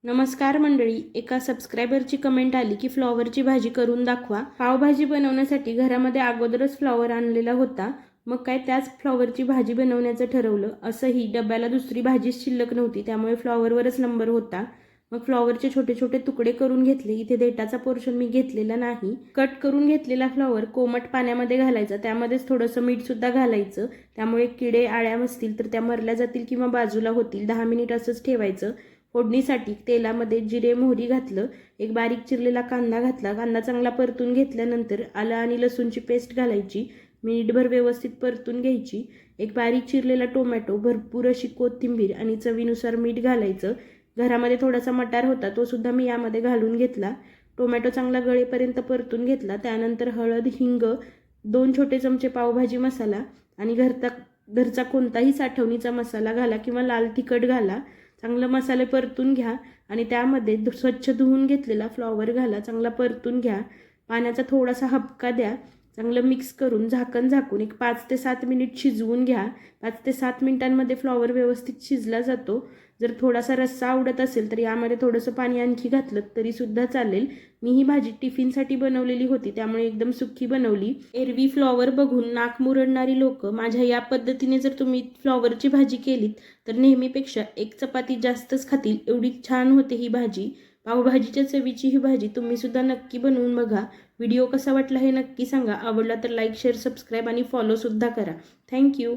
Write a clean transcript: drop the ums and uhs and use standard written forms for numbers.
नमस्कार मंडळी, एका सबस्क्रायबरची कमेंट आली की फ्लॉवरची भाजी करून दाखवा। पावभाजी बनवण्यासाठी घरामध्ये अगोदरच फ्लॉवर आणलेला होता, मग काय त्याच फ्लॉवरची भाजी बनवण्याचं ठरवलं। असंही डब्याला दुसरी भाजीच शिल्लक नव्हती, त्यामुळे फ्लॉवरवरच नंबर होता। मग फ्लॉवरचे छोटे छोटे तुकडे करून घेतले। इथे देठाचा पोर्शन मी घेतलेला नाही। कट करून घेतलेला फ्लॉवर कोमट पाण्यामध्ये घालायचा, त्यामध्येच थोडंसं मीठ सुद्धा घालायचं, त्यामुळे किडे आळ्या बसतील तर त्या मरल्या जातील किंवा बाजूला होतील। 10 मिनिट असंच ठेवायचं। फोडणीसाठी तेलामध्ये जिरे मोहरी घातलं, एक बारीक चिरलेला कांदा घातला। कांदा चांगला परतून घेतल्यानंतर आलं आणि लसूणची पेस्ट घालायची, मिनिटभर व्यवस्थित परतून घ्यायची। एक बारीक चिरलेला टोमॅटो, भरपूर अशी कोथिंबीर आणि चवीनुसार मीठ घालायचं। घरामध्ये थोडासा मटार होता, तो सुद्धा मी यामध्ये घालून घेतला। टोमॅटो चांगला गळेपर्यंत परतून घेतला। त्यानंतर हळद, हिंग, 2 छोटे चमचे पावभाजी मसाला आणि घरचा कोणताही साठवणीचा मसाला घाला किंवा लाल तिखट घाला। चांगलं मसाले परतून घ्या आणि त्यामध्ये स्वच्छ धुवून घेतलेला फ्लॉवर घाला, चांगला परतून घ्या। पाण्याचा थोडासा हबका द्या। चांगलं मिक्स करून झाकण झाकून एक 5 ते 7 मिनिट शिजवून घ्या। 5 ते 7 मिनिटांमध्ये फ्लॉवर व्यवस्थित शिजला जातो। जर थोडासा रस्सा आवडत असेल तर यामध्ये थोडंसं पाणी आणखी घातलं तरी सुद्धा चालेल। मी ही भाजी टिफिनसाठी बनवलेली होती, त्यामुळे एकदम सुकी बनवली। एरवी फ्लॉवर बघून नाक मुरडणारी लोक माझ्या या पद्धतीने जर तुम्ही फ्लॉवरची भाजी केलीत तर नेहमीपेक्षा एक चपाती जास्तच खातील, एवढी छान होते ही भाजी। पावभाजीच्या चवीची ही भाजी तुम्ही सुद्धा नक्की बनवून बघा। व्हिडिओ कसा वाटला हे नक्की सांगा। आवडला तर लाईक, शेअर, सबस्क्राईब आणि फॉलो सुद्धा करा। थँक्यू।